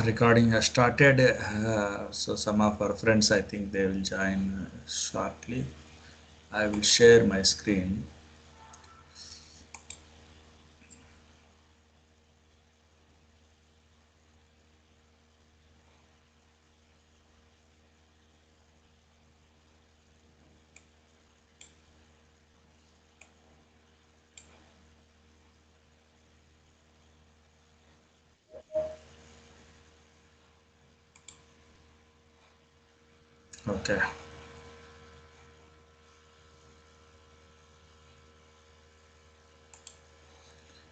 Recording has started, so some of our friends, I think they will join shortly. I will share my screen. Okay.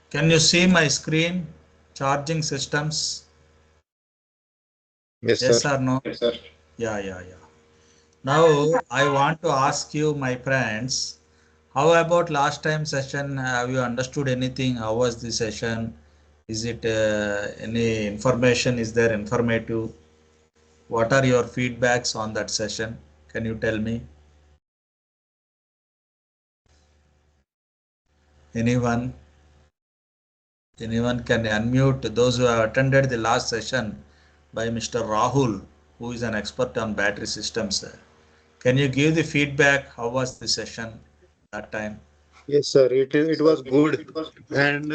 Can you see my screen? Charging systems? Yes, sir. Yes or no? Yes, sir. Yeah. Now I want to ask you, my friends, how about last time session? Have you understood anything? How was the session? Is it any information? Is there informative? What are your feedbacks on that session? Can you tell me? Anyone? Anyone can unmute those who have attended the last session by Mr. Rahul, who is an expert on battery systems. Can you give the feedback? How was the session that time? Yes, sir. It was good, and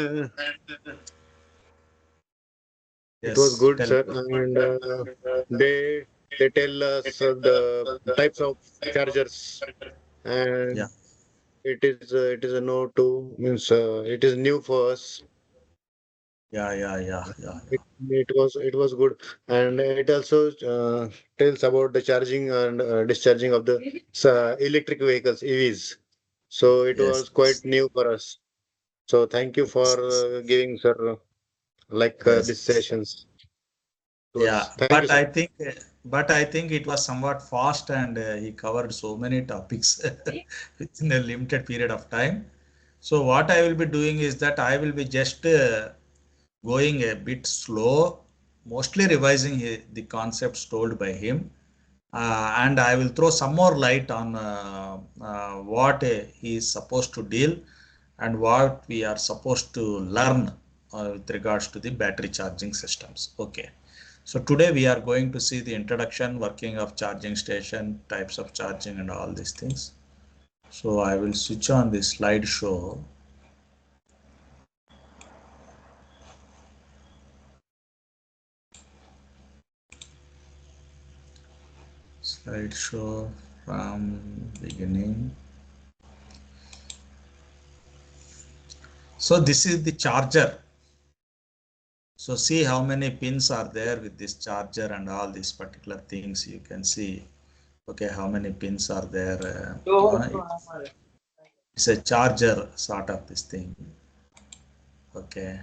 it was Yes, good, tell sir. me. And they tell us the types of chargers, Yeah, and it is a no to means it is new for us. yeah. It was good, and it also tells about the charging and discharging of the electric vehicles (EVs). So it Yes, was quite new for us. So thank you for yes, giving, sir, like yes. these sessions to Yeah, us. Thank you, sir. but I think it was somewhat fast, and he covered so many topics within a limited period of time. So what I will be doing is that I will be just going a bit slow, mostly revising the concepts told by him, and I will throw some more light on what he is supposed to deal and what we are supposed to learn with regards to the battery charging systems. Okay. So today we are going to see the introduction, working of charging station, types of charging and all these things. So I will switch on the slideshow. Slideshow from beginning. So this is the charger. So see how many pins are there with this charger and all these particular things you can see. Okay, how many pins are there? It's a charger sort of this thing. Okay.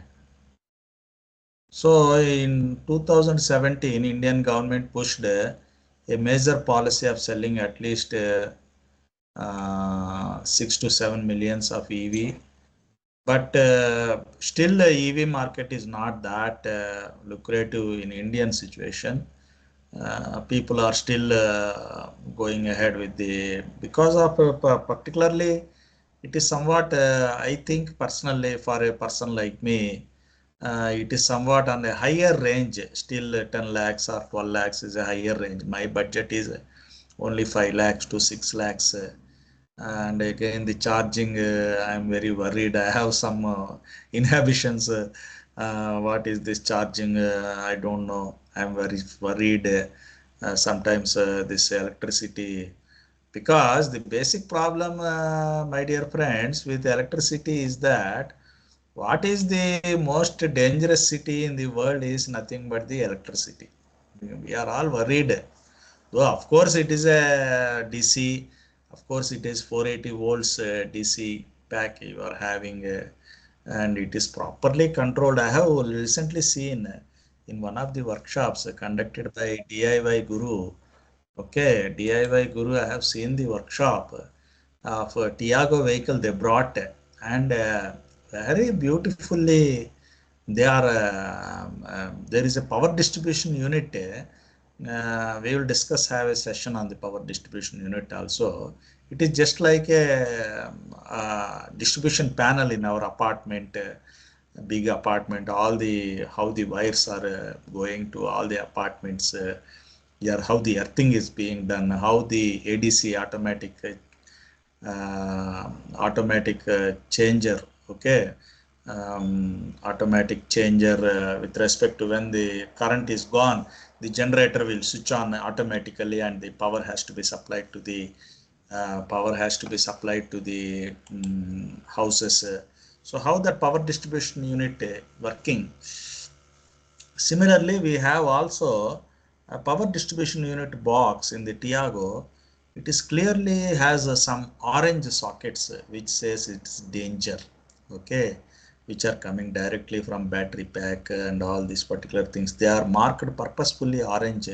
So in 2017, Indian government pushed a major policy of selling at least 6 to 7 millions of EV. But still the EV market is not that lucrative in Indian situation. People are still going ahead with the, because of particularly it is somewhat I think personally for a person like me, it is somewhat on a higher range. Still 10 lakhs or 12 lakhs is a higher range. My budget is only 5 lakhs to 6 lakhs, and again the charging, I'm very worried. I have some inhibitions. What is this charging? I don't know. I'm very worried. Sometimes this electricity, because the basic problem, my dear friends, with electricity is that what is the most dangerous city in the world is nothing but the electricity. We are all worried. So of course it is a DC, of course it is 480 volts DC pack you are having, and it is properly controlled. I have recently seen in one of the workshops conducted by DIY Guru. Okay, DIY Guru, I have seen the workshop of a Tiago vehicle they brought, and very beautifully they are. There is a power distribution unit. We will discuss, have a session on the power distribution unit also. It is just like a, distribution panel in our apartment. big apartment, all the how the wires are going to all the apartments, yeah, how the earthing is being done, how the ADC automatic changer, okay, automatic changer with respect to when the current is gone, the generator will switch on automatically, and the power has to be supplied to the houses. So how that power distribution unit working? Similarly, we have also a power distribution unit box in the Tiago. It is clearly has some orange sockets which says it's danger, okay, which are coming directly from battery pack and all these particular things. They are marked purposefully orange.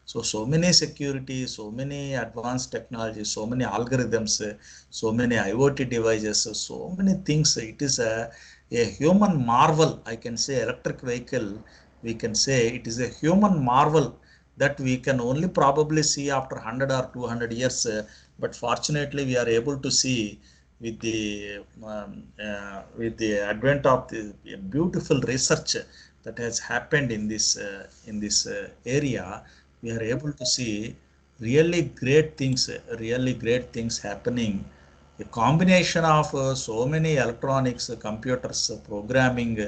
So many security, so many advanced technology, so many algorithms, so many IoT devices, so many things. It is a human marvel. I can say electric vehicle, we can say it is a human marvel that we can only probably see after 100 or 200 years. But fortunately, we are able to see with the advent of the beautiful research that has happened in this area. We are able to see really great things happening. A combination of so many electronics, computers, programming,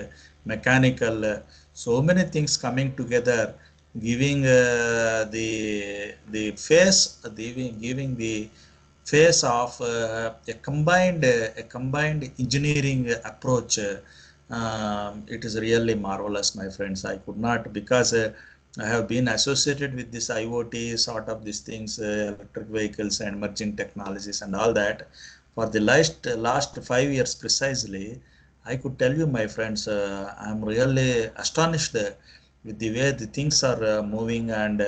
mechanical, so many things coming together, giving the face, giving the face of a combined engineering approach. It is really marvelous, my friends. I could not, because I have been associated with this IoT sort of these things, electric vehicles and emerging technologies and all that for the last 5 years precisely. I could tell you, my friends, I'm really astonished with the way the things are moving, and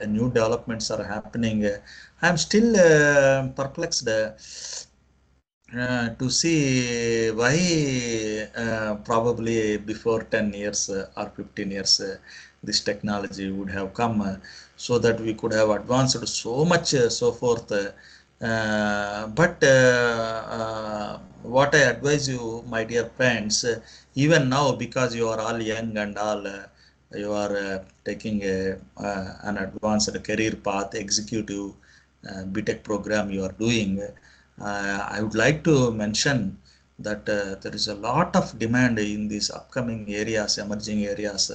new developments are happening. I'm still perplexed to see why probably before 10 years or 15 years this technology would have come, so that we could have advanced so much, so forth. But what I advise you, my dear friends, even now, because you are all young and all, you are taking an advanced career path, executive BTech program you are doing. I would like to mention that there is a lot of demand in these upcoming areas, emerging areas,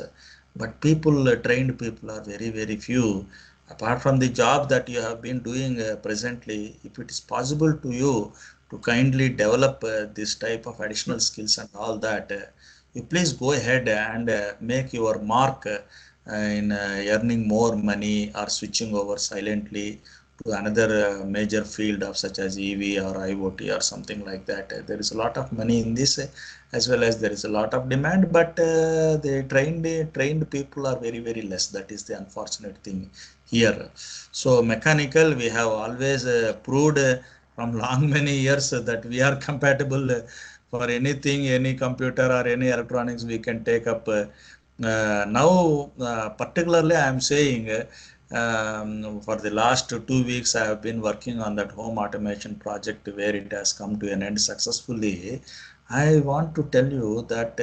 but trained people are very, very few. Apart from the job that you have been doing presently, if it is possible to you to kindly develop this type of additional skills and all that, you please go ahead and make your mark in earning more money or switching over silently to another major field of such as EV or IoT or something like that. There is a lot of money in this, as well as there is a lot of demand, but the trained people are very, very less. That is the unfortunate thing here. So mechanical, we have always proved from long many years that we are compatible for anything, any computer or any electronics we can take up. Now, particularly, I am saying for the last 2 weeks, I have been working on that home automation project where it has come to an end successfully. I want to tell you that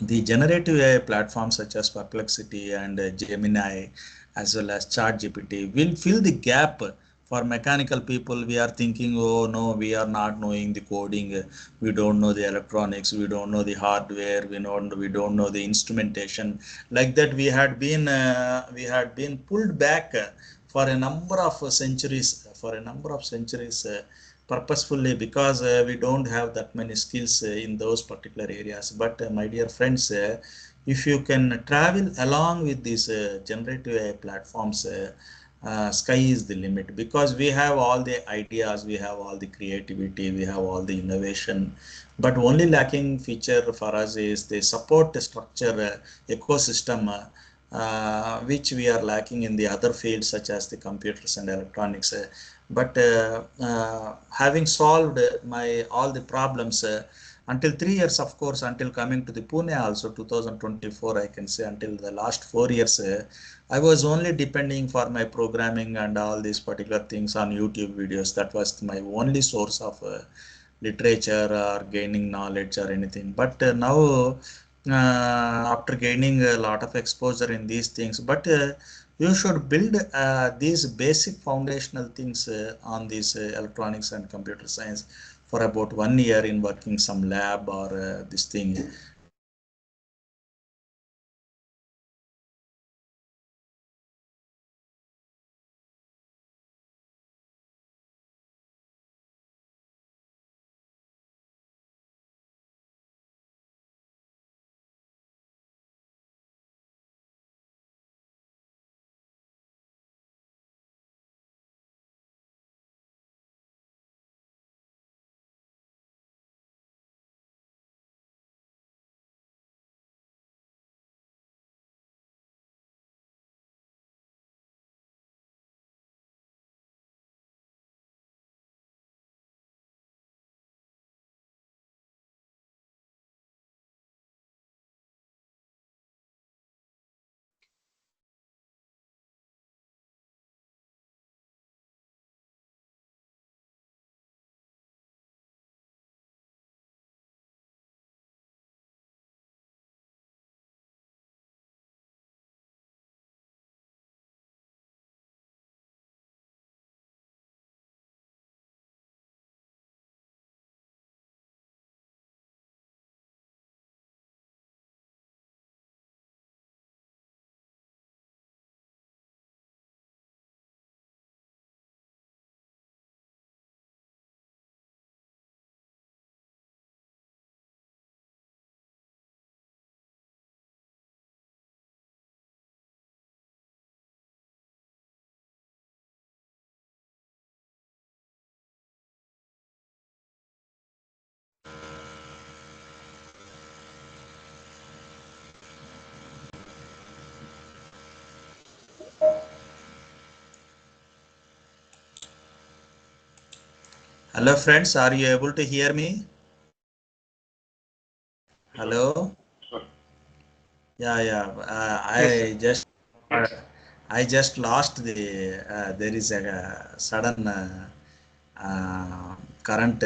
the generative AI platforms such as Perplexity and Gemini, as well as ChatGPT, will fill the gap for mechanical people. We are thinking, oh no, we are not knowing the coding, we don't know the electronics, we don't know the hardware, we don't know the instrumentation. Like that, we had been pulled back for a number of centuries, purposefully, because we don't have that many skills in those particular areas. But my dear friends, if you can travel along with these generative AI platforms, sky is the limit, because we have all the ideas, we have all the creativity, we have all the innovation, but only lacking feature for us is the support structure, ecosystem, which we are lacking in the other fields such as the computers and electronics. But having solved my all the problems until 3 years, of course, until coming to the Pune also 2024, I can say until the last 4 years, I was only depending for my programming and all these particular things on YouTube videos. That was my only source of literature or gaining knowledge or anything. But now, after gaining a lot of exposure in these things, but you should build these basic foundational things on these electronics and computer science for about 1 year in working some lab or this thing. Then after that, you can start working on Hello friends, are you able to hear me? Hello? Yeah, yeah. Yes, sir. Uh, I just lost the. There is a sudden current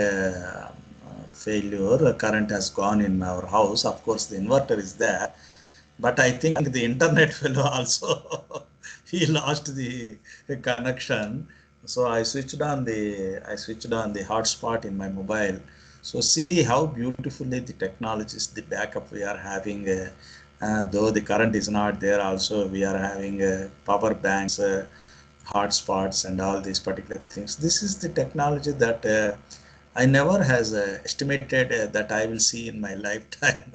failure. Current has gone in our house. Of course, the inverter is there, but I think the internet fellow also he lost the connection. So I switched on the hotspot in my mobile. So see how beautifully the technologies, the backup we are having. Though the current is not there, also we are having power banks, hotspots, and all these particular things. This is the technology that I never has estimated that I will see in my lifetime.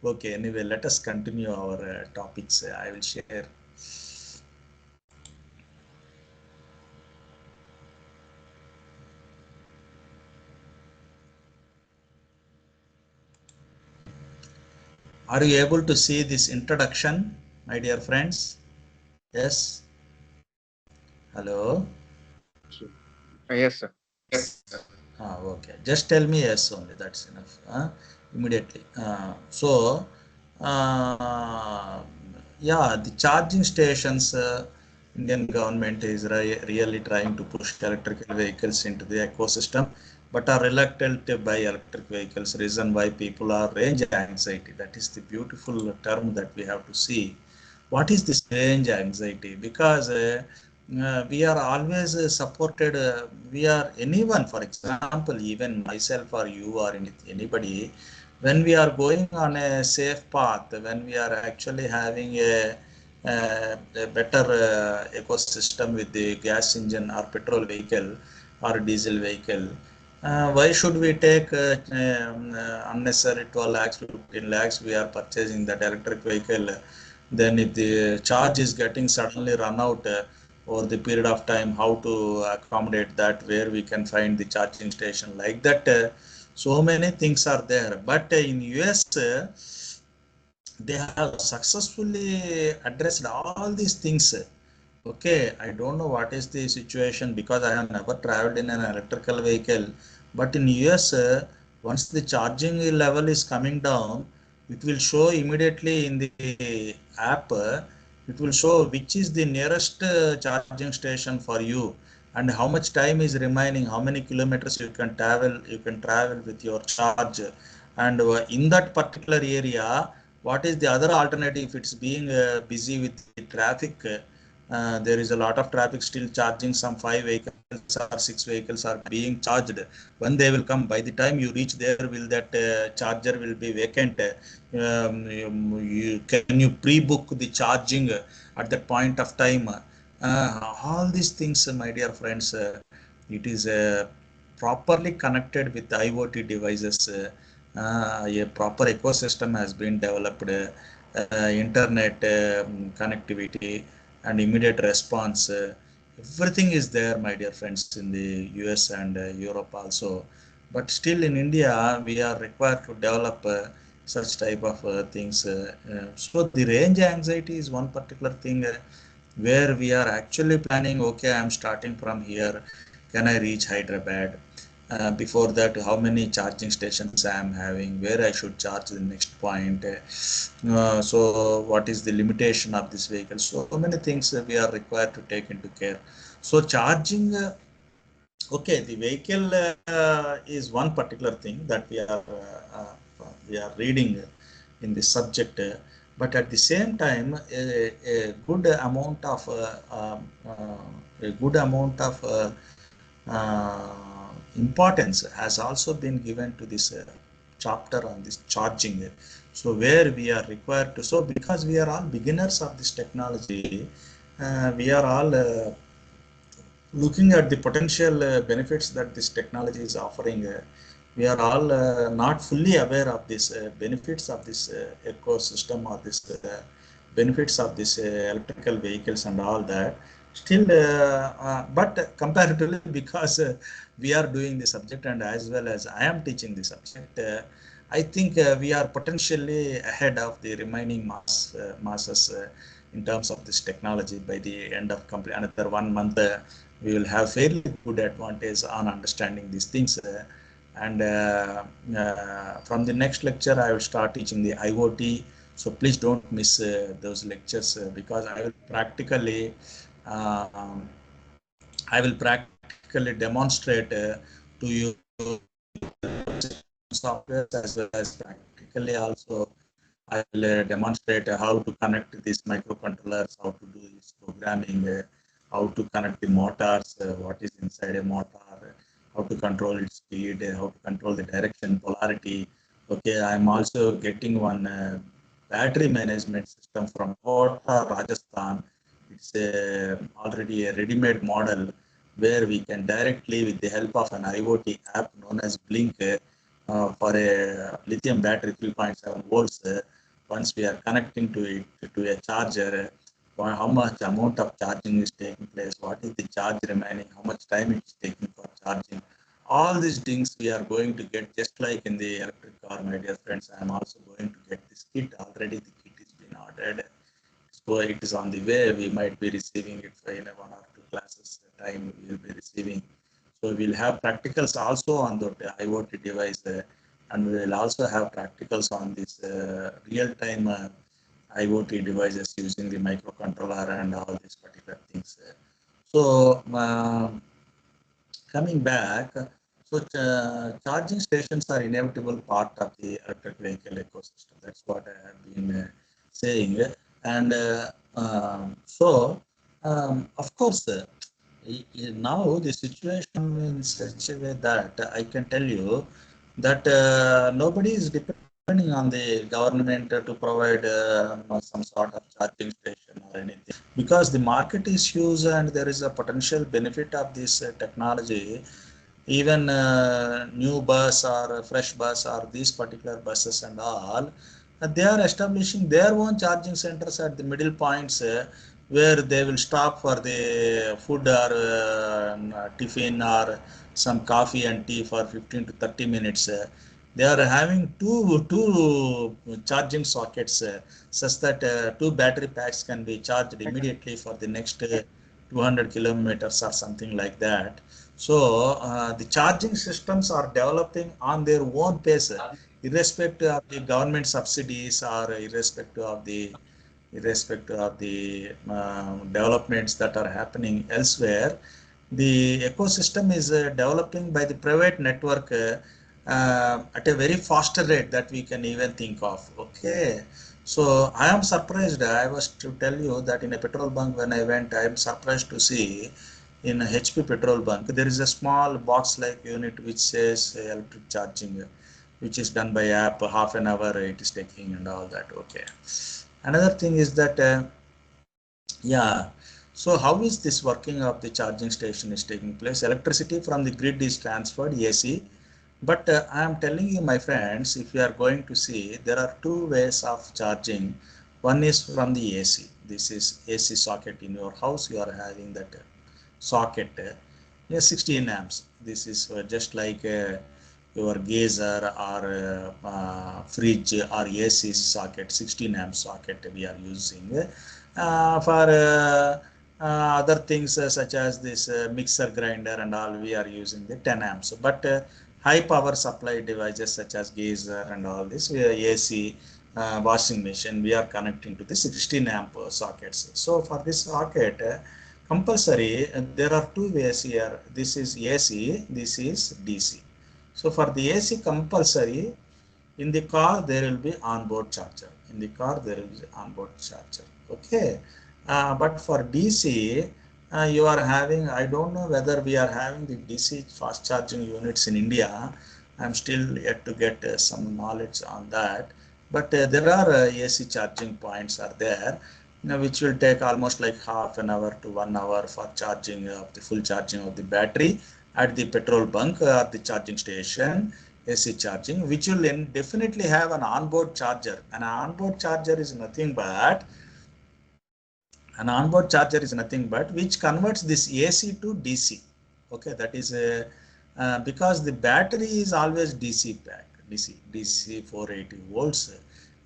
Okay, anyway, let us continue our topics. I will share. Are you able to see this introduction, my dear friends? Yes. Hello. Yes, sir. Okay. Just tell me yes only. That's enough. Immediately. Uh, yeah, the charging stations. Indian government is really trying to push electrical vehicles into the ecosystem, but are reluctant to buy electric vehicles. Reason why people are range anxiety. That is the beautiful term that we have to see. What is this range anxiety? Because we are always supported. We are anyone, for example, even myself or you or anybody, when we are going on a safe path, when we are actually having a better ecosystem with the gas engine or petrol vehicle or diesel vehicle, why should we take unnecessary 12 lakhs, 15 lakhs? We are purchasing that electric vehicle. Then if the charge is getting suddenly run out over the period of time, how to accommodate that, where we can find the charging station like that. So many things are there. But in US, they have successfully addressed all these things. Okay, I don't know what is the situation because I have never traveled in an electrical vehicle. But in US, once the charging level is coming down, it will show immediately in the app. It will show which is the nearest charging station for you, and how much time is remaining, how many kilometers you can travel with your charge, and in that particular area, what is the other alternative if it's being busy with the traffic. There is a lot of traffic still charging, some 5 vehicles or 6 vehicles are being charged. When they will come, by the time you reach there, will that charger will be vacant. Can you pre-book the charging at that point of time? All these things, my dear friends, it is properly connected with IoT devices. A proper ecosystem has been developed, internet connectivity and immediate response. Everything is there, my dear friends, in the US and Europe also. But still in India, we are required to develop such type of things. So the range anxiety is one particular thing where we are actually planning, okay, I'm starting from here, can I reach Hyderabad? Before that, how many charging stations I am having, where I should charge the next point. So what is the limitation of this vehicle? So many things we are required to take into care. So charging, okay, the vehicle is one particular thing that we are reading in this subject, but at the same time, a good amount of a good amount of importance has also been given to this chapter on this charging. So where we are required to, so because we are all beginners of this technology, we are all looking at the potential benefits that this technology is offering. We are all not fully aware of this benefits of this ecosystem, or this benefits of this electrical vehicles and all that. Still, but comparatively, because we are doing the subject and as well as I am teaching the subject, I think we are potentially ahead of the remaining masses in terms of this technology. By the end of another 1 month, we will have fairly good advantage on understanding these things. And from the next lecture, I will start teaching the IoT. So please don't miss those lectures, because um, I will practically demonstrate to you software, as well as practically also I will demonstrate how to connect these microcontrollers, how to do this programming, how to connect the motors, what is inside a motor, how to control its speed, how to control the direction, polarity. Okay, I'm also getting one battery management system from Kota, Rajasthan. It's already a ready-made model where we can directly, with the help of an IoT app known as Blink, for a lithium battery 3.7 volts, once we are connecting to it to a charger, how much amount of charging is taking place, what is the charge remaining, how much time it is taking for charging. All these things we are going to get, just like in the electric car, my dear friends. I am also going to get this kit. Already the kit is been ordered. So it is on the way. We might be receiving it in 1 or 2 classes time. We will be receiving. So we'll have practicals also on the IoT device, and we will also have practicals on this real-time IoT devices using the microcontroller and all these particular things. So coming back, so charging stations are inevitable part of the electric vehicle ecosystem. That's what I have been saying. And of course, now the situation in such a way that I can tell you that nobody is depending on the government to provide some sort of charging station or anything, because the market is huge and there is a potential benefit of this technology. Even new bus or fresh bus or these particular buses and all, they are establishing their own charging centers at the middle points, where they will stop for the food or tiffin or some coffee and tea for 15 to 30 minutes. They are having two charging sockets, such that two battery packs can be charged immediately for the next 200 kilometers or something like that. So the charging systems are developing on their own pace, irrespective of the government subsidies, or irrespective of the developments that are happening elsewhere. The ecosystem is developing by the private network at a very faster rate that we can even think of. Okay, so I am surprised. I was to tell you that in a petrol bunk when I went, I am surprised to see in a HP petrol bunk there is a small box like unit which says electric charging, which is done by app. Half an hour it is taking and all that. Okay, another thing is that yeah. So how is this working of the charging station is taking place? Electricity from the grid is transferred AC. But I am telling you, my friends, if you are going to see, there are two ways of charging. One is from the AC. This is AC socket in your house. You are having that socket, 16 amps. This is just like your geyser or fridge or AC socket, 16 amp socket we are using for other things such as this mixer grinder and all. We are using the 10 amps, but high power supply devices such as geyser and all this AC washing machine, we are connecting to the 16 amp sockets. So for this socket compulsory, there are two ways here. This is AC, this is DC. So for the AC compulsory, in the car there will be onboard charger. In the car there will be onboard charger. Okay, but for DC, you are having. I don't know whether we are having the DC fast charging units in India. I'm still yet to get some knowledge on that. But there are AC charging points are there, which will take almost like half an hour to 1 hour for charging of the full charging of the battery at the petrol bunk or the charging station. AC charging, which will definitely have an onboard charger. An onboard charger is nothing but which converts this AC to DC. Okay, that is because the battery is always DC pack, DC 480 volts.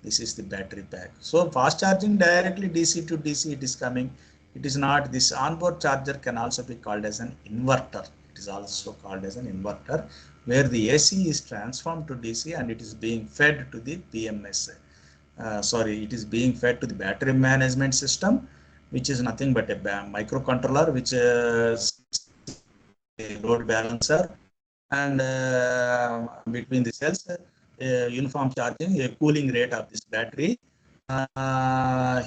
This is the battery pack. So fast charging directly DC to DC it is coming. It is not. This onboard charger can also be called as an inverter. It is also called as an inverter, where the AC is transformed to DC and it is being fed to the BMS. It is being fed to the battery management system, which is nothing but a microcontroller which the load balancer, and between the cells, uniform charging, a cooling rate of this battery,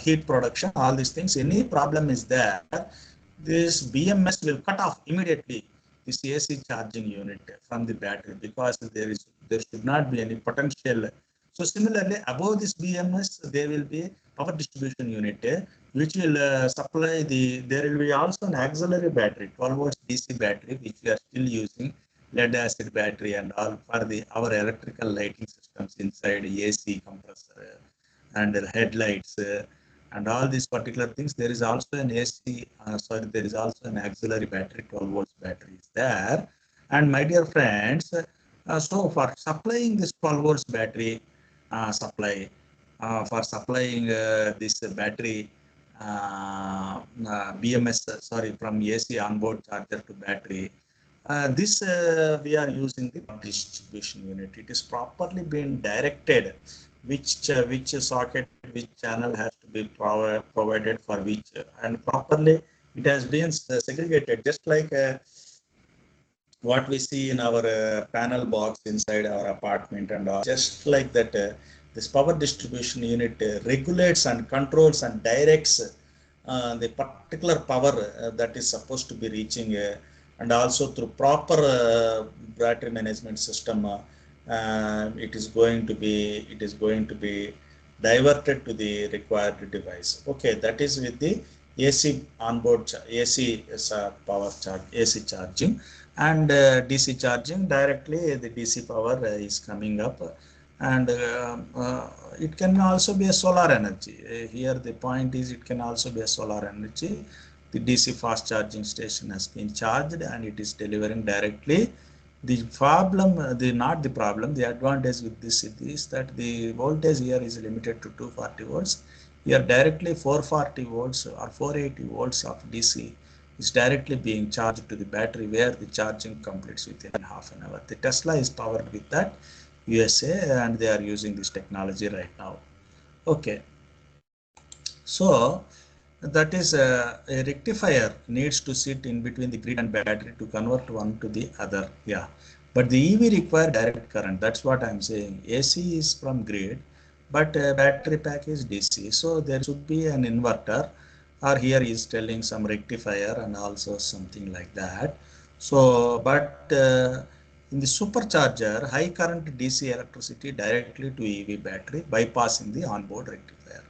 heat production, all these things. Any problem is there, this BMS will cut off immediately this AC charging unit from the battery, because there should not be any potential. So similarly, above this BMS, there will be power distribution unit, which will supply there will be also an auxiliary battery, 12 volts DC battery, which we are still using, lead acid battery and all for our electrical lighting systems inside AC compressor and the headlights and all these particular things. There is also an AC, there is also an auxiliary battery, 12 volts battery is there. And my dear friends, so for supplying this 12 volts battery for supplying this battery BMS, from AC onboard charger to battery, this we are using the distribution unit. It is properly being directed which socket, which channel has to be provided for which, and properly it has been segregated, just like what we see in our panel box inside our apartment and all. Just like that, this power distribution unit regulates and controls and directs the particular power that is supposed to be reaching, and also through proper battery management system, it is going to be diverted to the required device. Okay, that is with the AC onboard AC power charge, AC charging, and DC charging directly. The DC power is coming up, and it can also be a solar energy. Here the point is it can also be a solar energy. The DC fast charging station has been charged and it is delivering directly. The problem, the advantage with this is that the voltage here is limited to 240 volts. Here directly 440 volts or 480 volts of DC is directly being charged to the battery, where the charging completes within half an hour. The Tesla is powered with that, USA, and they are using this technology right now. Okay, so That is a rectifier needs to sit in between the grid and battery to convert one to the other. Yeah, but the EV require direct current. That's what I'm saying. AC is from grid, but battery pack is DC. So there should be an inverter, or here is telling some rectifier and also something like that. So, but in the supercharger, high current DC electricity directly to EV battery bypassing the onboard rectifier.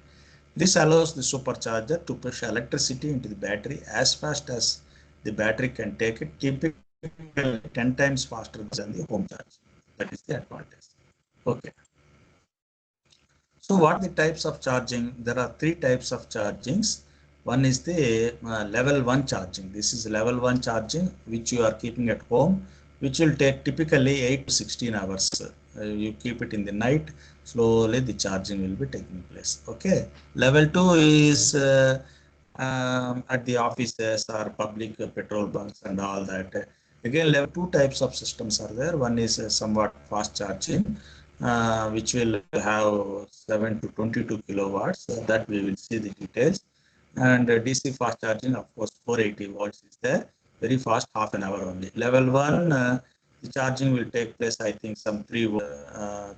This allows the supercharger to push electricity into the battery as fast as the battery can take it, typically 10 times faster than the home charge. That is the advantage. Okay. So what are the types of charging? There are three types of chargings. One is the level 1 charging. This is level 1 charging which you are keeping at home, which will take typically 8 to 16 hours. You keep it in the night, slowly the charging will be taking place. Okay. Level 2 is at the offices or public petrol bunks and all that. Again, level 2 types of systems are there. One is somewhat fast charging, which will have 7 to 22 kilowatts. That we will see the details. And DC fast charging, of course, 480 volts is there. Very fast, half an hour only. Level 1, the charging will take place, I think, some 3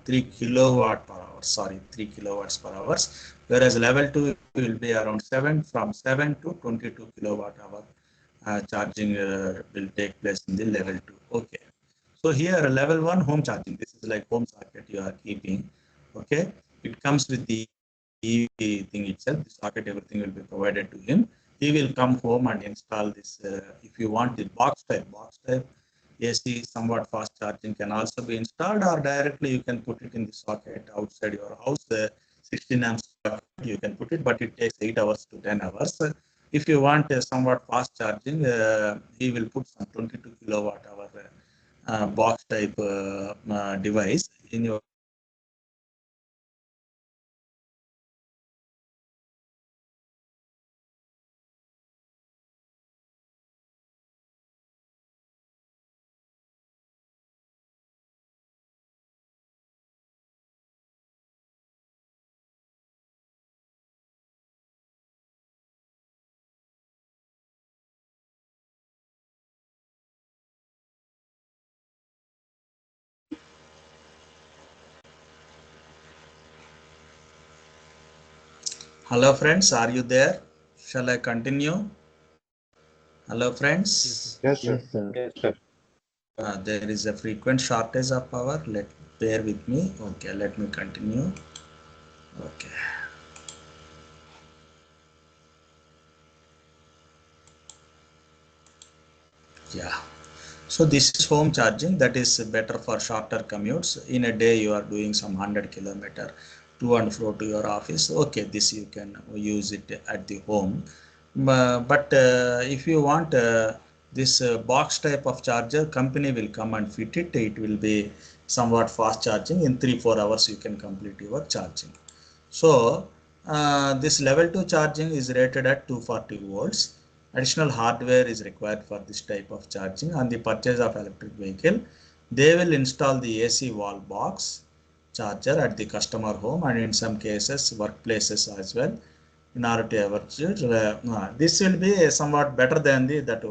kilowatt per hour. Sorry, 3 kilowatts per hour. Whereas level 2 will be around 7, from 7 to 22 kilowatt hour. Charging will take place in the level 2. Okay. So here level 1 home charging. This is like home socket you are keeping. Okay. It comes with the EV thing itself. The socket, everything will be provided to him. He will come home and install this. If you want the box type AC, somewhat fast charging can also be installed, or directly you can put it in the socket outside your house. 16 amps socket you can put it, but it takes 8 hours to 10 hours. If you want somewhat fast charging, he will put some 22 kilowatt hour box type device in your Hello friends, are you there? Shall I continue? Hello friends. Yes, sir. Yes, sir. Yes, sir. There is a frequent shortage of power. Bear with me. Okay, let me continue. Okay. Yeah. So this is home charging, that is better for shorter commutes. In a day you are doing some 100 kilometer to and fro to your office. Okay, this you can use it at the home. But if you want this box type of charger, company will come and fit it. It will be somewhat fast charging. In 3-4 hours you can complete your charging. So this level 2 charging is rated at 240 volts. Additional hardware is required for this type of charging. On the purchase of electric vehicle, they will install the AC wall box charger at the customer home, and in some cases workplaces as well, in order to average. This will be somewhat better than the that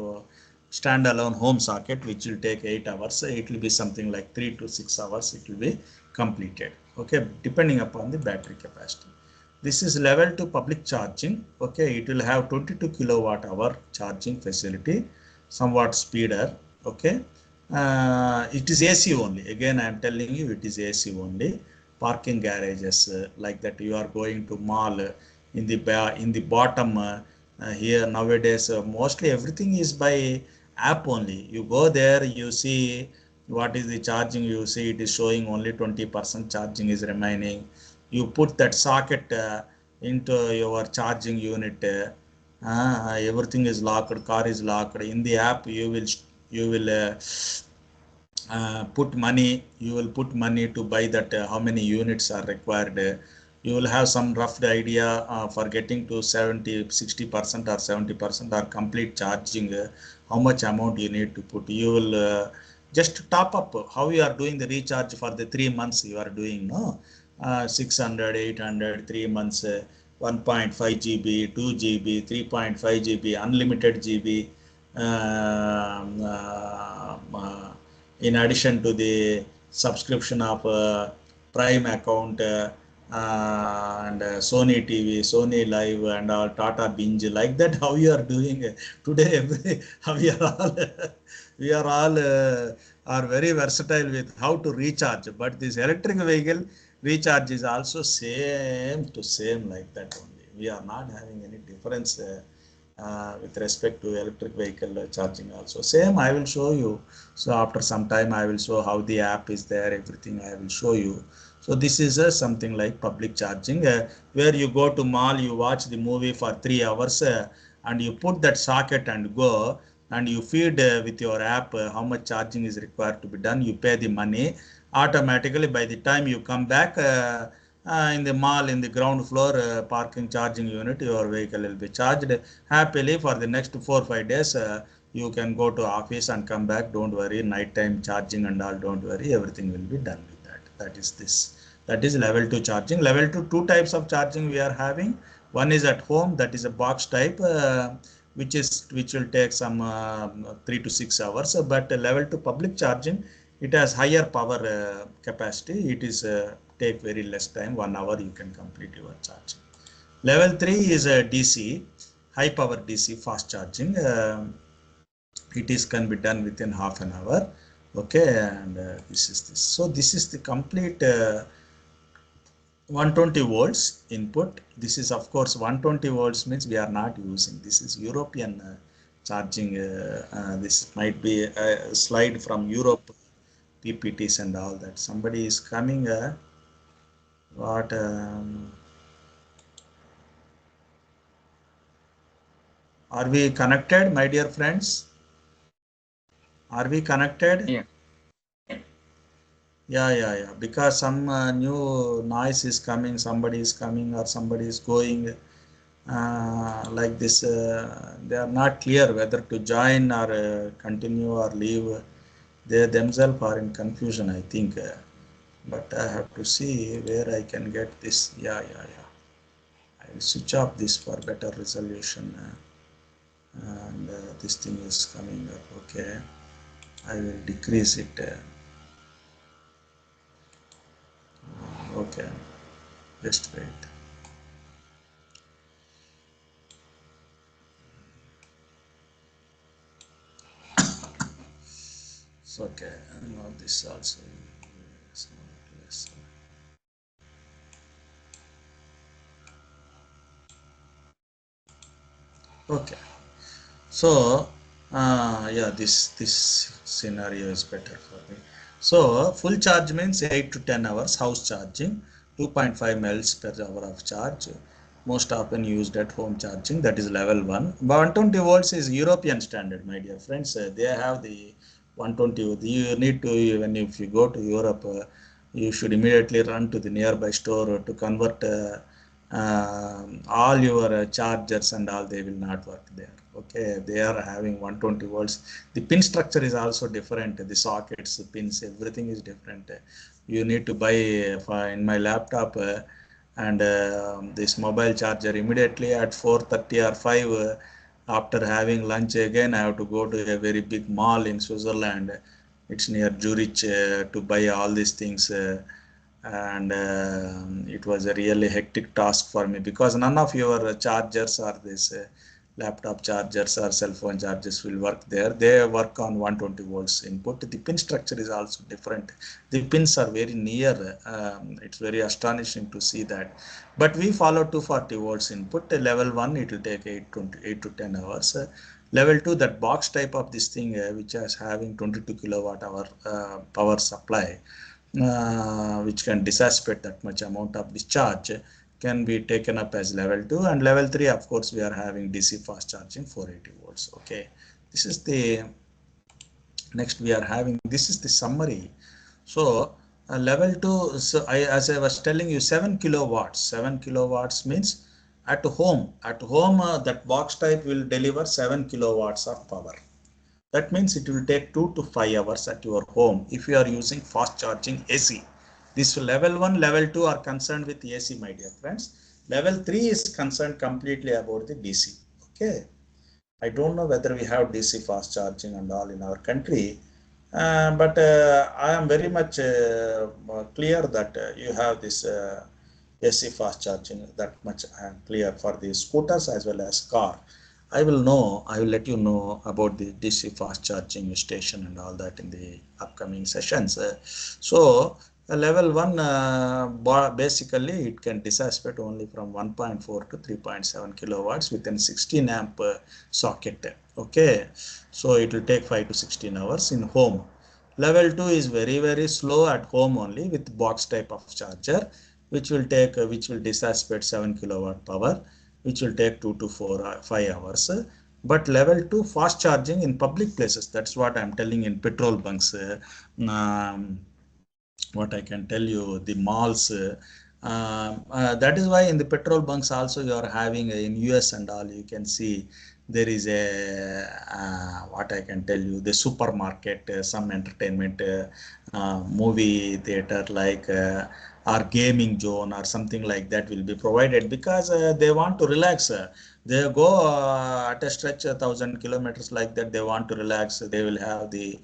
standalone home socket, which will take 8 hours. It will be something like 3 to 6 hours it will be completed. Okay, depending upon the battery capacity. This is level 2 public charging. Okay, it will have 22 kilowatt hour charging facility, somewhat speeder. Okay, it is AC only. Again, I am telling you, it is AC only. Parking garages like that. You are going to mall in the bottom here nowadays. Mostly everything is by app only. You go there, you see what is the charging. You see it is showing only 20% charging is remaining. You put that socket into your charging unit. Everything is locked, car is locked. In the app you will put money. You will put money to buy that how many units are required. You will have some rough idea for getting to 70-60% or 70% or complete charging, how much amount you need to put. You will just top up how you are doing the recharge for the 3 months you are doing, no, 600, 800, 3 months. 1.5 GB, 2 GB, 3.5 GB, unlimited GB. In addition to the subscription of Prime account and Sony TV, Sony Live, and all Tata Binge, like that. How you are doing today? We are all we are all are very versatile with how to recharge. But this electric vehicle recharge is also same to same like that only. We are not having any difference. With respect to electric vehicle charging also same. I will show you. So after some time I will show how the app is there, everything I will show you. So this is something like public charging, where you go to mall, you watch the movie for 3 hours, and you put that socket and go, and you feed with your app how much charging is required to be done. You pay the money automatically. By the time you come back, in the mall, in the ground floor parking charging unit, your vehicle will be charged happily for the next 4 or 5 days. You can go to office and come back. Don't worry, nighttime charging and all, don't worry, everything will be done with that. That is this. That is level 2 charging. Level 2, two types of charging we are having. One is at home, that is a box type, which will take some 3 to 6 hours. But level 2 public charging, it has higher power capacity. It is take very less time. 1 hour you can complete your charging. Level 3 is a DC, high power DC fast charging. It is can be done within half an hour. Okay, and this is this. So this is the complete 120 volts input. This is of course 120 volts means we are not using. This is European charging. This might be a slide from Europe, PPTs and all that. Somebody is coming. What? Are we connected, my dear friends? Are we connected? Yeah. Yeah. Because some new noise is coming. Somebody is coming or somebody is going. Like this, they are not clear whether to join or continue or leave. They themselves are in confusion, I think. But I have to see where I can get this. Yeah. I will switch off this for better resolution. And this thing is coming up. Okay, I will decrease it. Okay, just wait. It's okay. Now this also is not less. Okay. So yeah, this scenario is better for me. So full charge means 8 to 10 hours house charging, 2.5 mils per hour of charge, most often used at home charging. That is level 1. 120 volts is European standard, my dear friends. They have the 120. You need to, even if you go to Europe, you should immediately run to the nearby store to convert all your chargers and all. They will not work there. Okay, they are having 120 volts. The pin structure is also different. The sockets, the pins, everything is different. You need to buy in my laptop and this mobile charger immediately at 4:30 or 5. After having lunch again, I have to go to a very big mall in Switzerland. It's near Zurich to buy all these things. And it was a really hectic task for me, because none of your chargers or this laptop chargers or cell phone chargers will work there. They work on 120 volts input. The pin structure is also different. The pins are very near. It's very astonishing to see that. But we follow 240 volts input. Level 1, it will take 8 to 10 hours. Level 2, that box type of this thing, which is having 22 kilowatt hour power supply, which can dissipate that much amount of discharge, can be taken up as level 2. And level 3, of course, we are having DC fast charging 480 volts. Okay, this is the next we are having. This is the summary. So level 2, so as I was telling you, 7 kilowatts. 7 kilowatts means at home that box type will deliver 7 kilowatts of power. That means it will take 2 to 5 hours at your home if you are using fast charging AC. This level 1, level 2 are concerned with AC, my dear friends. Level 3 is concerned completely about the DC. Okay. I don't know whether we have DC fast charging and all in our country, but I am very much clear that you have this AC fast charging. That much I am clear for the scooters as well as car. I will know. I will let you know about the DC fast charging station and all that in the upcoming sessions. So level 1 basically it can dissipate only from 1.4 to 3.7 kilowatts within 16 amp socket. Okay, so it will take 5 to 16 hours in home. Level 2 is very slow at home only with box type of charger, which will dissipate 7 kilowatt power, which will take 2 to 4 5 hours. But level 2 fast charging in public places, that's what I'm telling, in petrol bunks, what I can tell you, the malls. That is why in the petrol bunks also you are having in US and all, you can see there is a what I can tell you, the supermarket, some entertainment, movie theater like or gaming zone or something like that will be provided because they want to relax. They go at a stretch 1,000 kilometers like that. They want to relax. They will have the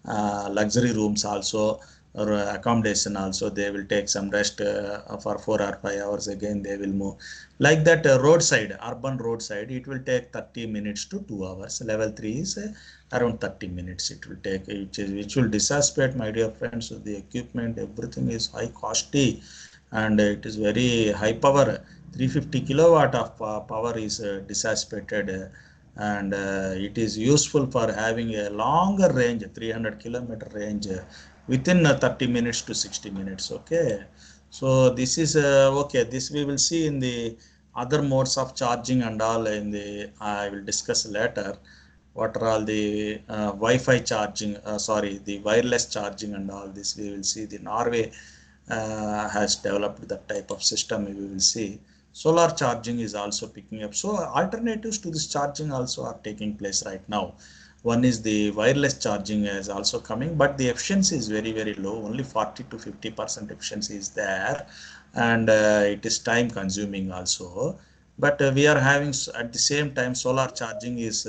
luxury rooms also, or accommodation also. They will take some rest for 4 or 5 hours. Again they will move like that. Roadside, urban roadside, it will take 30 minutes to 2 hours. Level 3 is around 30 minutes it will take, which will dissipate, my dear friends. The equipment, everything is high costly, and it is very high power. 350 kilowatt of power is dissipated, and it is useful for having a longer range, 300-kilometer range, within 30 minutes to 60 minutes. Okay, so this is okay. This we will see in the other modes of charging and all. In the I will discuss later what are all the Wi-Fi charging, sorry, the wireless charging and all this. We will see the Norway has developed that type of system. We will see solar charging is also picking up. So alternatives to this charging also are taking place right now. One is the wireless charging is also coming, but the efficiency is very low. Only 40 to 50% efficiency is there, and it is time consuming also. But we are having at the same time solar charging is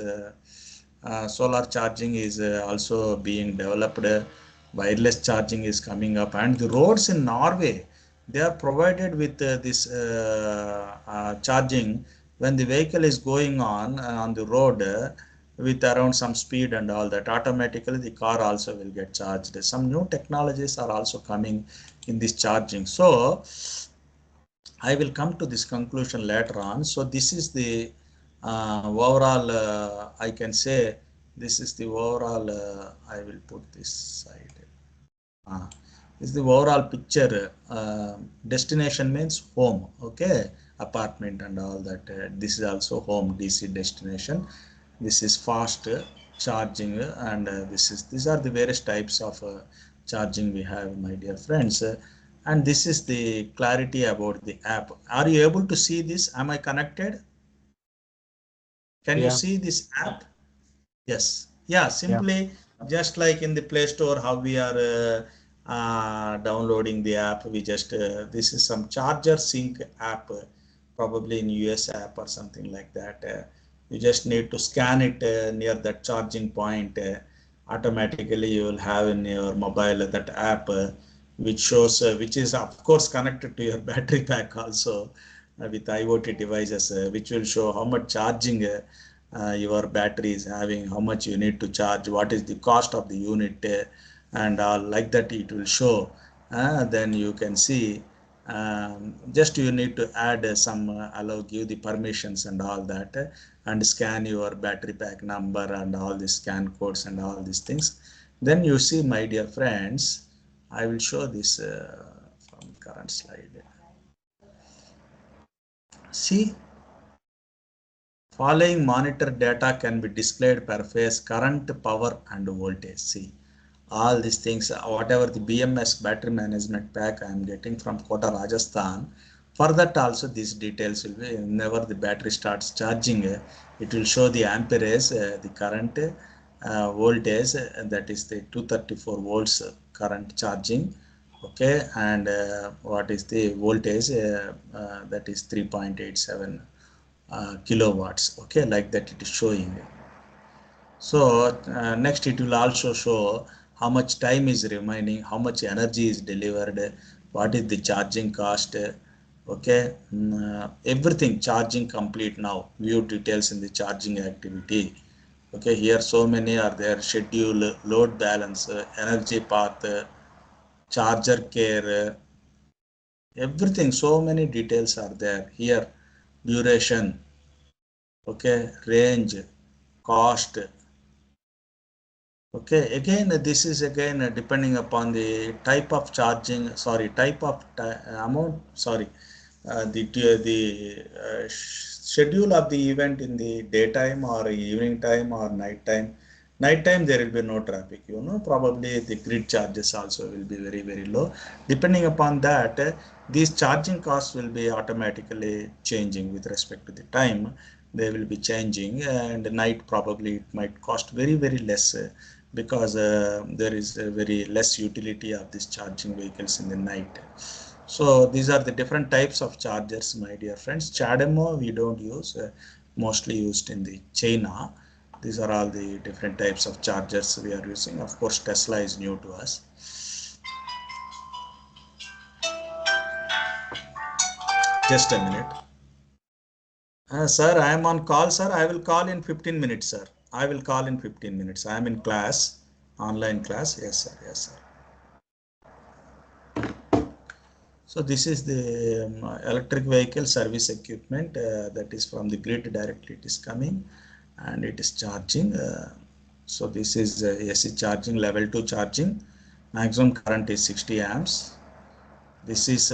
also being developed. Wireless charging is coming up, and the roads in Norway, they are provided with this charging when the vehicle is going on the road with around some speed and all that. Automatically the car also will get charged. Some new technologies are also coming in this charging. So I will come to this conclusion later on. So this is the overall, I can say, this is the overall, I will put this side. Uh, this is the overall picture. Destination means home, okay, apartment and all that. This is also home, DC destination. This is fast charging, and these are the various types of charging we have, my dear friends. And this is the clarity about the app. Are you able to see this? Am I connected? Can you Yeah. see this app? Yes. Yeah, Yeah. simply just like in the Play Store, how we are downloading the app, we just, this is some charger sync app, probably in US app or something like that. You just need to scan it near that charging point. Automatically you will have in your mobile that app, which shows, which is of course connected to your battery pack also, with IoT devices, which will show how much charging your battery is having, how much you need to charge, what is the cost of the unit, and like that it will show. Then you can see, just you need to add some allow, give the permissions and all that, and scan your battery pack number and all the scan codes and all these things. Then you see, my dear friends, I will show this from current slide. See, following monitor data can be displayed per phase, current, power and voltage. See, all these things, whatever the BMS battery management pack I am getting from Kota, Rajasthan, for that also these details will be, whenever the battery starts charging, it will show the amperage, the current, voltage, that is the 234 volts current charging, Okay, and what is the voltage? That is 3.87 kilowatts. Okay, like that it is showing. So next it will also show how much time is remaining, how much energy is delivered, what is the charging cost. Okay, everything charging complete now. View details in the charging activity. Okay, here so many are there: schedule, load balance, energy path, charger care, everything. So many details are there here. Duration, okay, range, cost. Okay, again, this is again depending upon the type of charging, sorry, type of amount, sorry, the schedule of the event in the daytime or evening time or night time. Night time there will be no traffic, you know, probably the grid charges also will be very, very low. Depending upon that, these charging costs will be automatically changing with respect to the time. They will be changing, and night probably it might cost very, very less. Because there is a very less utility of these charging vehicles in the night. So these are the different types of chargers, my dear friends. CHAdeMO we don't use, mostly used in the China. These are all the different types of chargers we are using. Of course, Tesla is new to us. Just a minute. Sir, I am on call, sir. I will call in 15 minutes, sir. I will call in 15 minutes. I am in class, online class. Yes, sir. Yes, sir. So this is the electric vehicle service equipment that is from the grid directly. It is coming and it is charging. So this is AC charging, level 2 charging. Maximum current is 60 amps. This is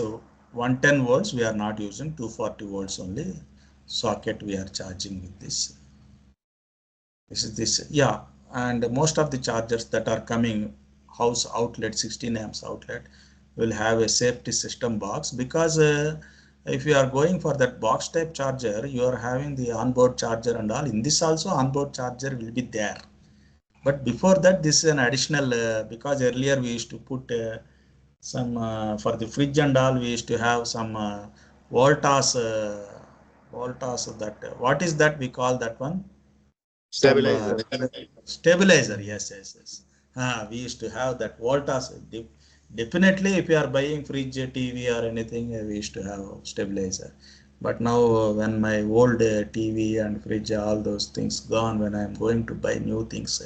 110 volts. We are not using 240 volts only. Socket we are charging with this. This is this, yeah. And most of the chargers that are coming, house outlet, 16 amps outlet, will have a safety system box, because if you are going for that box type charger, you are having the onboard charger and all. In this also onboard charger will be there. But before that, this is an additional, because earlier we used to put some, for the fridge and all, we used to have some voltas, voltas that, what is that we call that one? Some Stabilizer. stabilizer. Yes, yes, yes. We used to have that voltage. Definitely, if you are buying fridge, TV or anything, we used to have stabilizer. But now, when my old TV and fridge, all those things gone, when I am going to buy new things,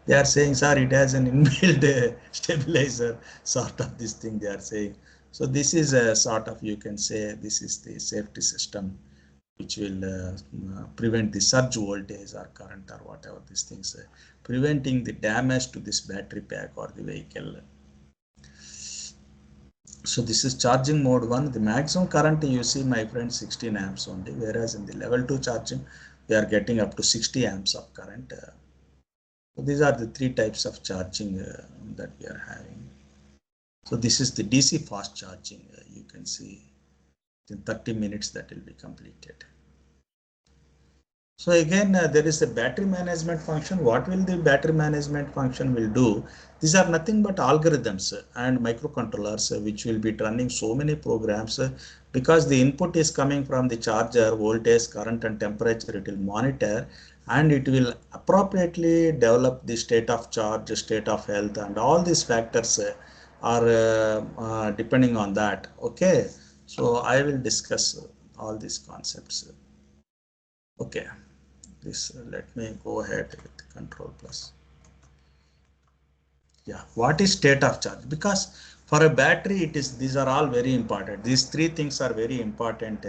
they are saying, sir, it has an inbuilt stabilizer, sort of this thing they are saying. So this is a sort of, you can say, this is the safety system which will prevent the surge voltage or current or whatever these things, preventing the damage to this battery pack or the vehicle. So this is charging mode 1. The maximum current you see, my friend, 16 amps only, whereas in the level 2 charging we are getting up to 60 amps of current. So these are the three types of charging that we are having. So this is the DC fast charging. You can see in 30 minutes that will be completed. So again, there is a battery management function. What will the battery management function will do? These are nothing but algorithms and microcontrollers which will be running so many programs, because the input is coming from the charger, voltage, current and temperature. It will monitor and it will appropriately develop the state of charge, state of health, and all these factors are depending on that. Okay, so I will discuss all these concepts. Okay. This let me go ahead with control plus. Yeah, what is state of charge? Because for a battery, it is, these are all very important. These three things are very important.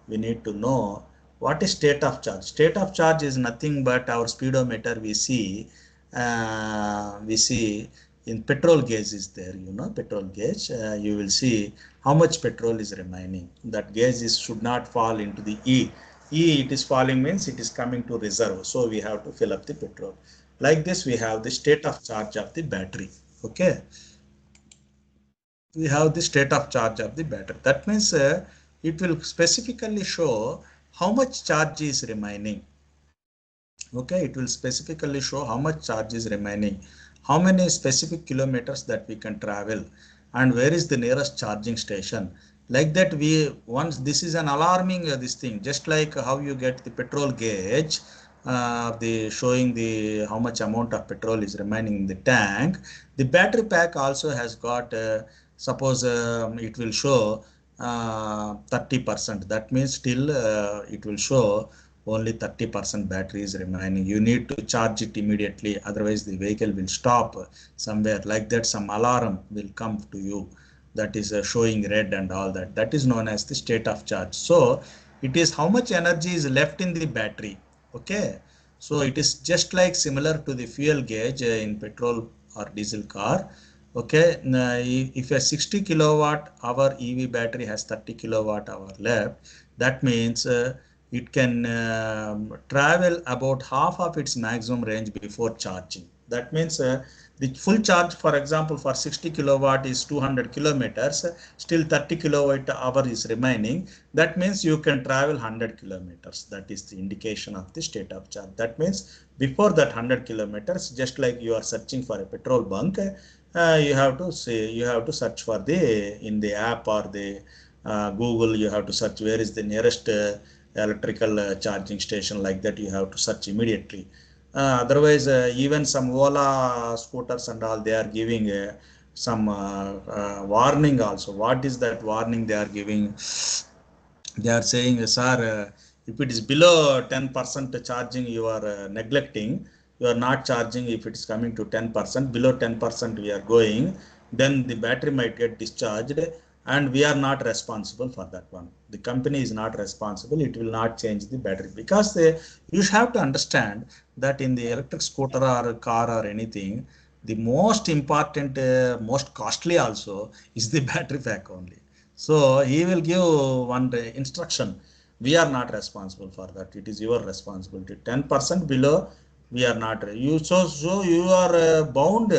We need to know what is state of charge. State of charge is nothing but our speedometer. We see in petrol gauge is there, you know, petrol gauge. You will see how much petrol is remaining. That gauge is should not fall into the E. It is falling means it is coming to reserve. So we have to fill up the petrol. Like this, we have the state of charge of the battery. Okay, we have the state of charge of the battery. That means it will specifically show how much charge is remaining. Okay, it will specifically show how much charge is remaining, how many specific kilometers that we can travel. and where is the nearest charging station. Like that, we once this is an alarming this thing, just like how you get the petrol gauge, the showing the how much amount of petrol is remaining in the tank. The battery pack also has got suppose it will show 30%. That means still it will show only 30% battery is remaining. You need to charge it immediately, otherwise the vehicle will stop somewhere. Like that, some alarm will come to you, that is showing red and all that. That is known as the state of charge. So it is how much energy is left in the battery. Okay, so it is just like similar to the fuel gauge in petrol or diesel car. Okay, if a 60 kilowatt hour EV battery has 30 kilowatt hour left, that means it can travel about half of its maximum range before charging. That means the full charge, for example, for 60 kilowatt is 200 kilometers, still 30 kilowatt hour is remaining. That means you can travel 100 kilometers. That is the indication of the state of charge. That means before that 100 kilometers, just like you are searching for a petrol bunk, you have to say, you have to search for the in the app or the Google, you have to search where is the nearest electrical charging station. Like that, you have to search immediately. Otherwise, even some Ola scooters and all, they are giving some warning also. What is that warning they are giving? They are saying, sir, if it is below 10% charging, you are neglecting, you are not charging. If it is coming to 10%, below 10% we are going, then the battery might get discharged, and we are not responsible for that one. The company is not responsible. It will not change the battery, because you have to understand that in the electric scooter or car or anything, the most important, most costly also is the battery pack only. So he will give one instruction. We are not responsible for that. It is your responsibility. 10% below, we are not. So you are bound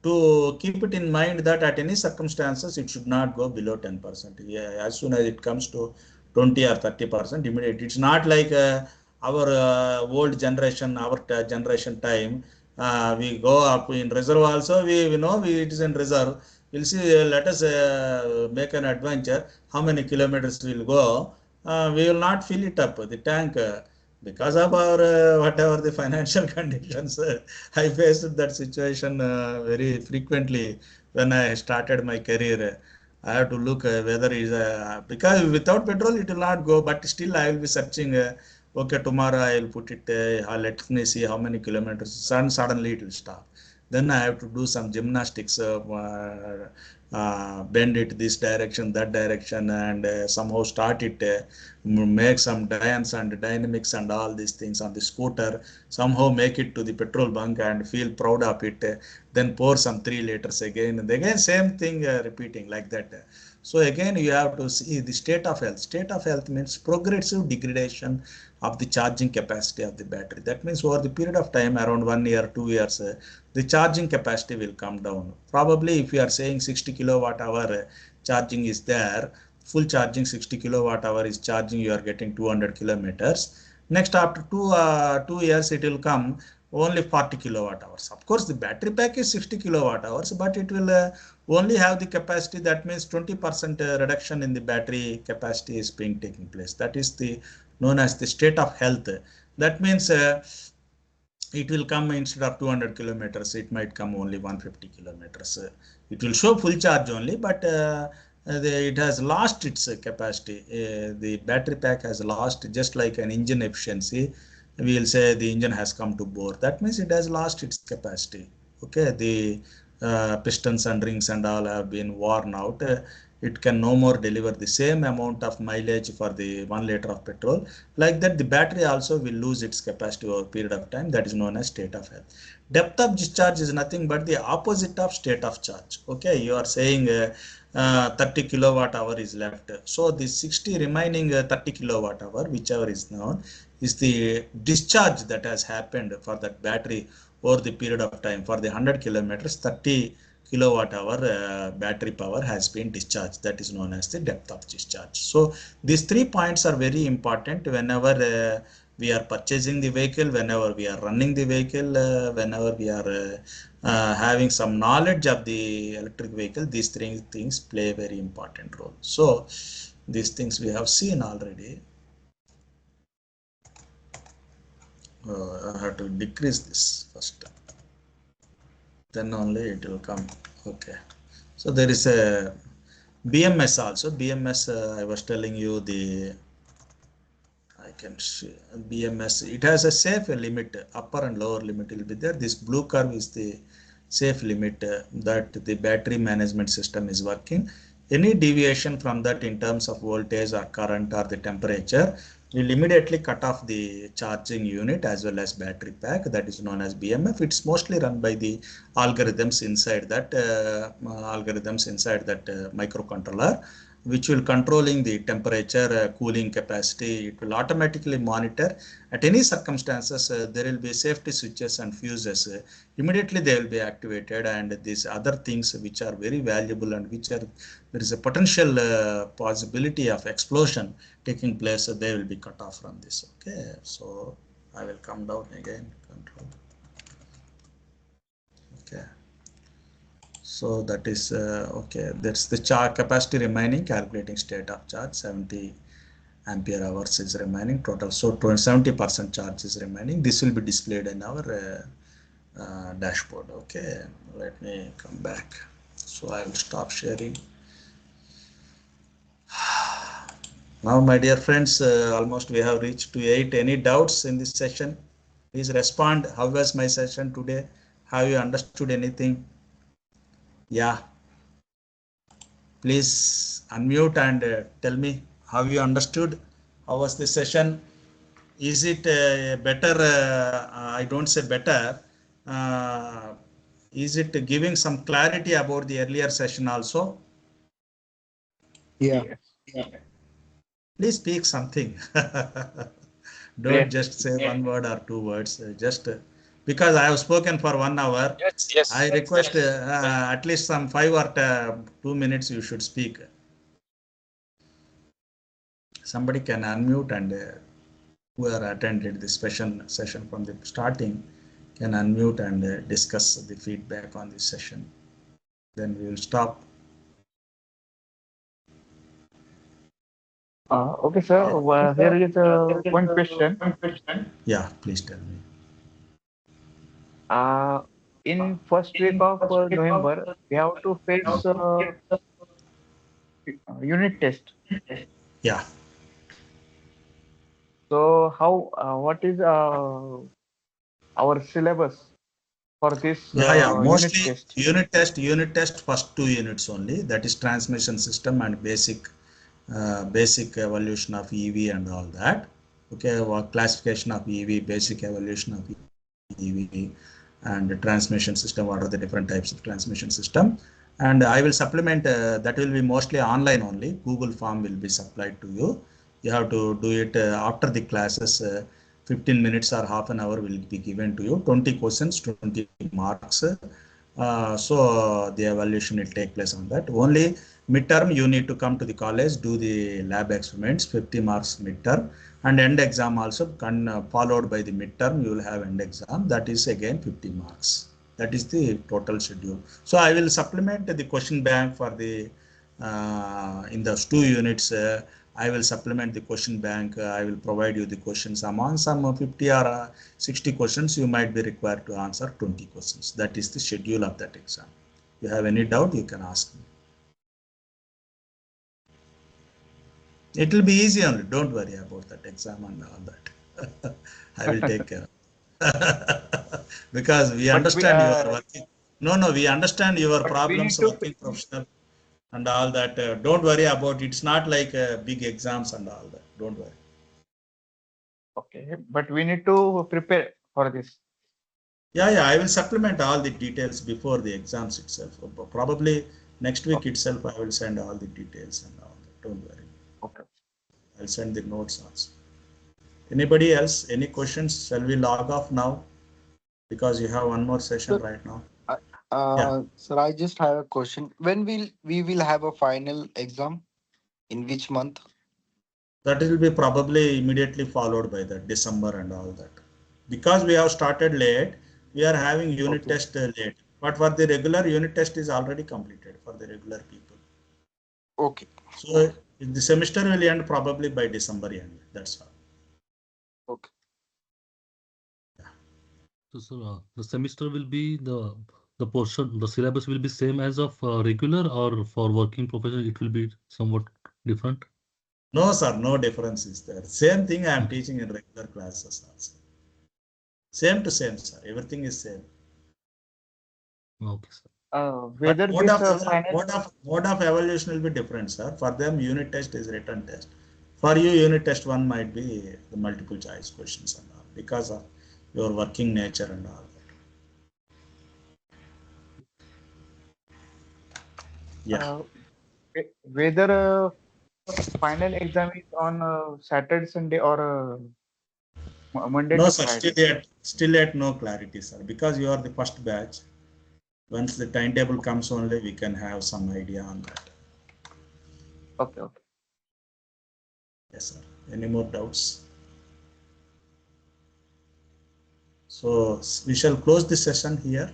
to keep it in mind that at any circumstances it should not go below 10%. Yeah, as soon as it comes to 20 or 30%, immediate. It's not like our old generation, our generation time. We go up in reserve also. We know it is in reserve. We'll see, let us make an adventure. How many kilometers we'll go? We will not fill it up, the tank, because of our whatever the financial conditions. I faced that situation very frequently when I started my career. I have to look whether is because without petrol it will not go, but still I will be searching. Okay, tomorrow I will put it. Let me see how many kilometers. And suddenly it will stop. Then I have to do some gymnastics, bend it this direction, that direction, and somehow start it, make some dance and dynamics and all these things on the scooter, somehow make it to the petrol bunk and feel proud of it, then pour some 3 liters again, and again same thing repeating like that. So again, you have to see the state of health. State of health means progressive degradation of the charging capacity of the battery. That means over the period of time, around 1 year, 2 years, the charging capacity will come down. Probably if you are saying 60 kilowatt hour charging is there, full charging 60 kilowatt hour is charging, you are getting 200 kilometers. Next, after 2 years, it will come only 40 kilowatt hours. Of course, the battery pack is 60 kilowatt hours, but it will only have the capacity. That means 20% reduction in the battery capacity is being taking place. That is the known as the state of health. That means it will come instead of 200 kilometers, it might come only 150 kilometers. It will show full charge only, but it has lost its capacity. The battery pack has lost, just like an engine efficiency. We will say the engine has come to bore. That means it has lost its capacity. Okay, the pistons and rings and all have been worn out. It can no more deliver the same amount of mileage for the 1 liter of petrol. Like that, the battery also will lose its capacity over a period of time. That is known as state of health. Depth of discharge is nothing but the opposite of state of charge. Okay, you are saying 30 kilowatt hour is left. So the 60 remaining 30 kilowatt hour, whichever is known, is the discharge that has happened for that battery over the period of time. For the 100 kilometers, 30 kilowatt hour battery power has been discharged. That is known as the depth of discharge. So these 3 points are very important whenever we are purchasing the vehicle, whenever we are running the vehicle, whenever we are having some knowledge of the electric vehicle, these three things play a very important role. So these things we have seen already. I have to decrease this first, then only it will come. Okay, so there is a BMS also. BMS, I was telling you, the I can see BMS. It has a safe limit, upper and lower limit will be there. This blue curve is the safe limit that the battery management system is working. Any deviation from that in terms of voltage or current or the temperature will immediately cut off the charging unit as well as battery pack. That is known as BMF. It's mostly run by the algorithms inside that microcontroller, which will controlling the temperature, cooling capacity. It will automatically monitor at any circumstances. There will be safety switches and fuses. Immediately they will be activated, and these other things which are very valuable and which are there is a potential possibility of explosion taking place. They will be cut off from this. Okay, so I will come down again. Control. Okay. So that is okay. That's the charge capacity remaining, calculating state of charge, 70 ampere hours is remaining total. So 70% charge is remaining. This will be displayed in our dashboard. Okay, let me come back. So I will stop sharing. Now, my dear friends, almost we have reached to 8. Any doubts in this session? Please respond. How was my session today? Have you understood anything? Yeah. Please unmute and tell me how you understood. How was the session? Is it better? I don't say better. Uh, is it giving some clarity about the earlier session also? Yeah. Yes. Please speak something. Don't Yes. just say one word or two words. Just because I have spoken for 1 hour, I request at least some 5 or 2 minutes you should speak. Somebody can unmute, and who are attended this session from the starting can unmute and discuss the feedback on this session. Then we will stop. Okay, sir. Here is one question. Yeah, please tell me. Uh, in first week of November, we have to face unit test. Yeah, So how? What is our syllabus for this yeah. unit Mostly test? unit test first 2 units only. That is transmission system and basic evolution of EV and all that. Okay, classification of EV, basic evolution of EV, and the transmission system. What are the different types of transmission system? And I will supplement. That will be mostly online only. Google form will be supplied to you. You have to do it after the classes. 15 minutes or half an hour will be given to you. 20 questions, 20 marks. So the evaluation will take place on that. Only midterm you need to come to the college, do the lab experiments, 50 marks midterm, and end exam also followed by the midterm. You will have end exam, that is again 50 marks. That is the total schedule. So I will supplement the question bank for the in those 2 units. I will supplement the question bank. I will provide you the questions. Among some 50 or 60 questions, you might be required to answer 20 questions. That is the schedule of that exam. If you have any doubt, you can ask me. It will be easy only. Don't worry about that exam and all that. I will take care of because we But we understand you are working. No, no, we understand your but we problems, need to working professional and all that. Don't worry about it. It's not like big exams and all that. Don't worry. okay, but we need to prepare for this. Yeah, yeah. I will supplement all the details before the exams itself. Probably next week Okay, itself, I will send all the details and all that. Don't worry. okay. I'll send the notes also. Anybody else? Any questions? Shall we log off now? Because you have one more session Sir, right now. I- Yeah. sir, I just have a question. When will we will have a final exam? In which month? That will be probably immediately followed by the December and all that. Because we have started late, we are having unit Okay. test late. But for the regular unit test is already completed for the regular people. Okay. So the semester will end probably by December end. That's all. Okay. So, sir, the semester will be the portion, the syllabus will be same as of regular, or for working professional it will be somewhat different. No, sir, no difference is there. Same thing I am Okay, teaching in regular classes also. Same to same, sir. Everything is same. okay, sir. But Whether this final. mode of evaluation will be different, sir. For them, unit test is written test. For you, unit test one might be the multiple choice questions and all because of your working nature and all that. Yeah. Uh, whether final exam is on Saturday, Sunday, or Monday No, to sir. Friday. Still yet no clarity, sir. Because you are the first batch. Once the timetable comes only, we can have some idea on that. Okay. Okay. Yes, sir. Any more doubts? So we shall close this session here.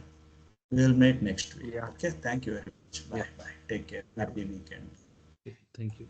We will meet next week. Yeah. Okay. Thank you very much. Yeah. Bye. Bye. Take care. Yeah. Happy weekend. Okay, thank you.